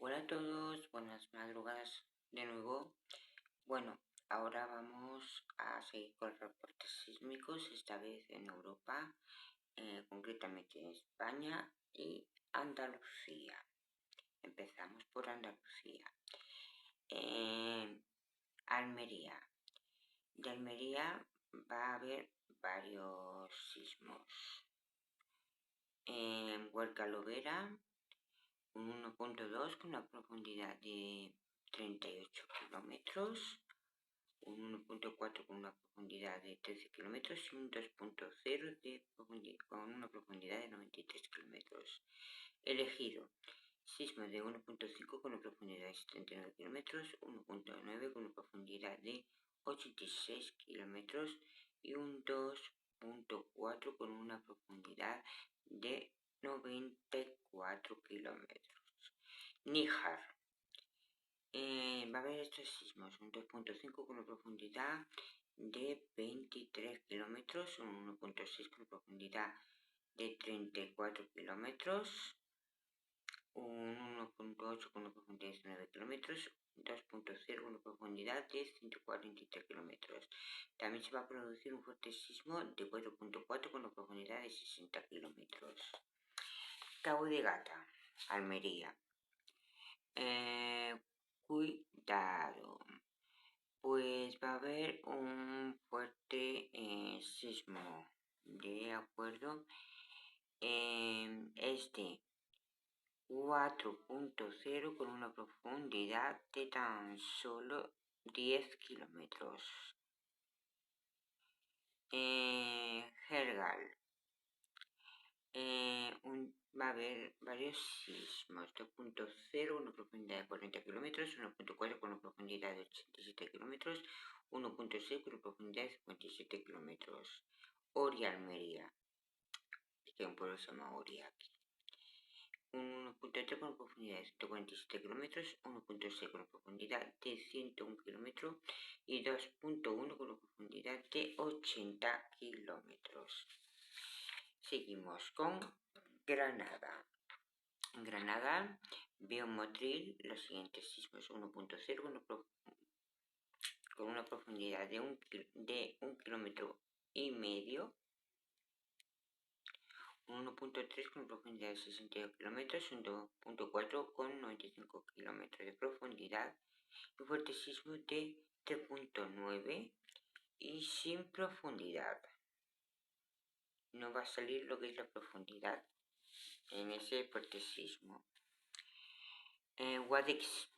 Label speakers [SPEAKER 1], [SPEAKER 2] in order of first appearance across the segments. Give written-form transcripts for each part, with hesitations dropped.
[SPEAKER 1] Hola a todos, buenas madrugadas de nuevo. Bueno, ahora vamos a seguir con los reportes sísmicos, esta vez en Europa, concretamente en España y Andalucía. Empezamos por Andalucía. Almería. De Almería va a haber varios sismos. En Huerca Lovera, un 1.2 con una profundidad de 38 kilómetros, un 1.4 con una profundidad de 13 kilómetros y un 2.0 con una profundidad de 93 kilómetros. Elegido, sismo de 1.5 con una profundidad de 79 kilómetros, 1.9 con una profundidad de 86 kilómetros y un 2.4 con una profundidad de 94 kilómetros. Níjar. Va a haber estos sismos, un 2.5 con una profundidad de 23 kilómetros, un 1.6 con una profundidad de 34 kilómetros, un 1.8 con una profundidad de 19 kilómetros, 2.0 con una profundidad de 143 kilómetros. También se va a producir un fuerte sismo de 4.4 con una profundidad de 60 kilómetros. Cabo de Gata, Almería. Cuidado, pues va a haber un fuerte sismo, ¿de acuerdo? Este 4.0 con una profundidad de tan solo 10 kilómetros. Hergal. Va a haber varios sismos, 2.0, una profundidad de 40 kilómetros, 1.4 con una profundidad de 87 kilómetros, 1.6 con una profundidad de 57 kilómetros. Oria, Almería, que un pueblo se llama Oria aquí. 1.3 con una profundidad de 147 kilómetros, 1.6 con una profundidad de 101 kilómetros y 2.1 con una profundidad de 80 kilómetros. Seguimos con Granada. En Granada veo en Motril los siguientes sismos: 1.0 con una profundidad de 1 kilómetro y medio, 1.3 con una profundidad de 62 kilómetros, 1.4 con 95 kilómetros de profundidad, un fuerte sismo de 3.9 y sin profundidad. No va a salir lo que es la profundidad en ese fuerte sismo. Guadix,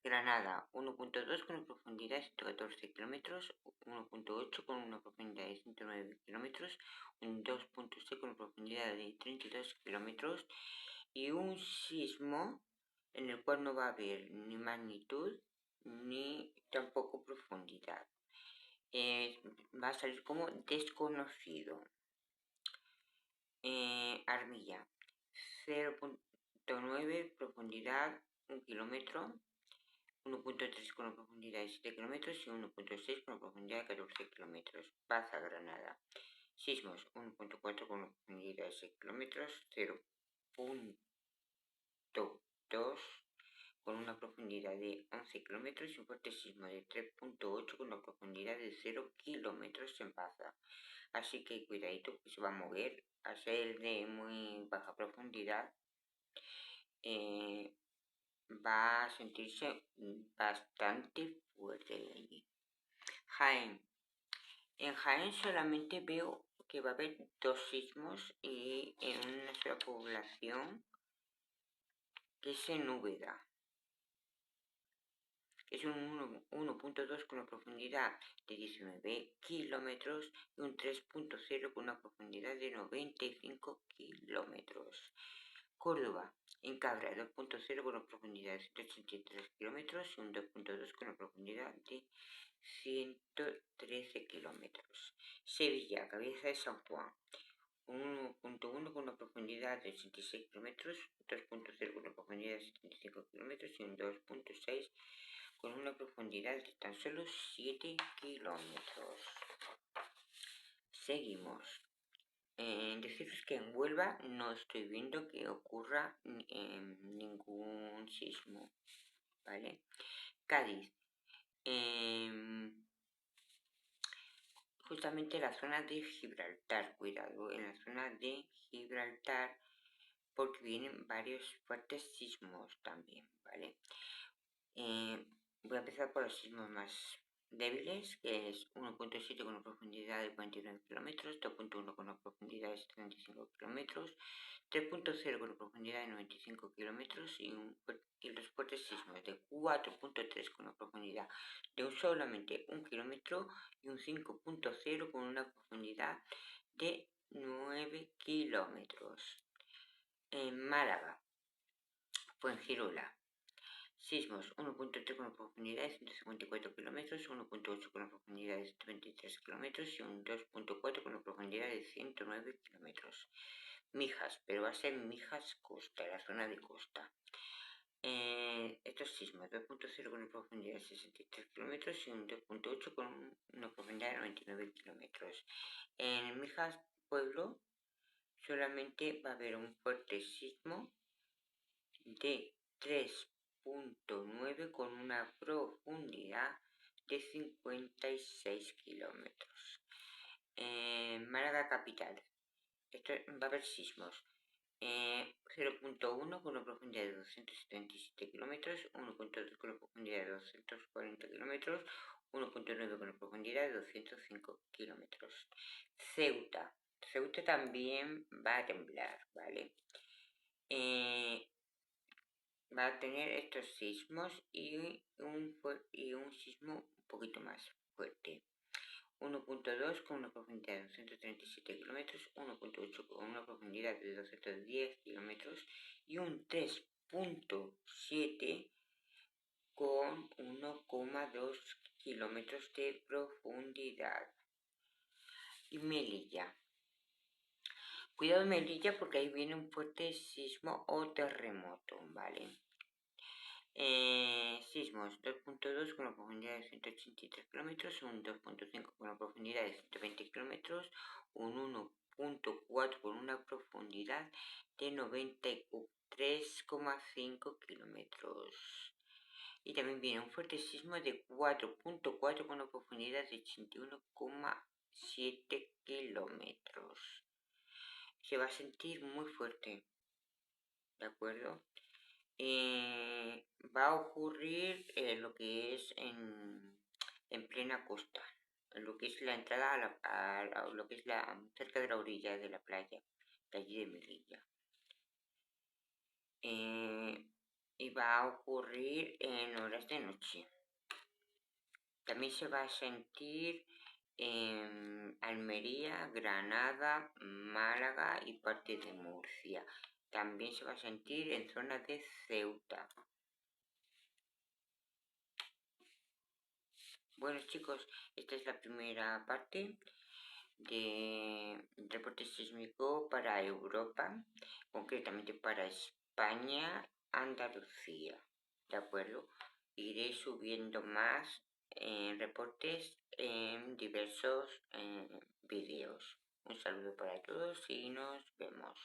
[SPEAKER 1] Granada, 1.2 con una profundidad de 114 kilómetros, 1.8 con una profundidad de 109 kilómetros, un 2.6 con una profundidad de 32 kilómetros y un sismo en el cual no va a haber ni magnitud ni tampoco profundidad. Va a salir como desconocido. Armilla, 0.9, profundidad 1 kilómetro, 1.3 con una profundidad de 7 kilómetros y 1.6 con una profundidad de 14 kilómetros. Baza, Granada. Sismos, 1.4 con una profundidad de 6 kilómetros, 0.2 con una profundidad de 11 kilómetros y un fuerte sismo de 3.8 con una profundidad de 0 kilómetros en Baza. Así que cuidadito que se va a mover, a ser de muy baja profundidad. Va a sentirse bastante fuerte allí. Jaén. En Jaén solamente veo que va a haber 2 sismos y en una sola población, que es en Úbeda. Es un 1.2 con una profundidad de 19 kilómetros y un 3.0 con una profundidad de 95 kilómetros. Córdoba, en Cabra, 2.0 con una profundidad de 183 kilómetros y un 2.2 con una profundidad de 113 kilómetros. Sevilla, Cabeza de San Juan, 1.1 con una profundidad de 86 kilómetros, 2.0 con una profundidad de 75 kilómetros y un 2.6 con una profundidad de tan solo 7 kilómetros. Seguimos. Deciros que en Huelva no estoy viendo que ocurra ningún sismo, ¿vale? Cádiz. Justamente la zona de Gibraltar, cuidado, en la zona de Gibraltar, porque vienen varios fuertes sismos también, ¿vale? Voy a empezar por los sismos más débiles, que es 1.7 con una profundidad de 49 kilómetros, 2.1 con una profundidad de 75 kilómetros, 3.0 con una profundidad de 95 kilómetros y los fuertes sismos de 4.3 con una profundidad de solamente 1 kilómetro y un 5.0 con una profundidad de 9 kilómetros. En Málaga, Fuengirola, sismos 1.3 con una profundidad de 154 kilómetros, 1.8 con una profundidad de 23 kilómetros y un 2.4 con una profundidad de 109 kilómetros. Mijas, pero va a ser Mijas Costa, la zona de costa. Estos sismos 2.0 con una profundidad de 63 kilómetros y un 2.8 con una profundidad de 99 kilómetros. En Mijas Pueblo solamente va a haber un fuerte sismo de 3.9 con una profundidad de 56 kilómetros. Málaga capital, esto va a haber sismos. 0.1 con una profundidad de 277 kilómetros, 1.2 con una profundidad de 240 kilómetros, 1.9 con una profundidad de 205 kilómetros. Ceuta también va a temblar, ¿vale? Va a tener estos sismos y un sismo un poquito más fuerte. 1.2 con una profundidad de 237 kilómetros, 1.8 con una profundidad de 210 kilómetros y un 3.7 con 1,2 kilómetros de profundidad. Y Melilla. Cuidado en Melilla porque ahí viene un fuerte sismo o terremoto, ¿vale? Sismos 2.2 con una profundidad de 183 kilómetros, un 2.5 con una profundidad de 120 kilómetros, un 1.4 con una profundidad de 93,5 kilómetros. Y también viene un fuerte sismo de 4.4 con una profundidad de 81,7 kilómetros. Se va a sentir muy fuerte, ¿de acuerdo? Va a ocurrir lo que es en plena costa, en lo que es la entrada a lo que es cerca de la orilla de la playa, de allí de Melilla. Y va a ocurrir en horas de noche. También se va a sentir en Almería, Granada, Málaga y parte de Murcia. También se va a sentir en zona de Ceuta. Bueno chicos, esta es la primera parte de reporte sísmico para Europa, concretamente para España, Andalucía, ¿de acuerdo? Iré subiendo más reportes en diversos vídeos. Un saludo para todos y nos vemos.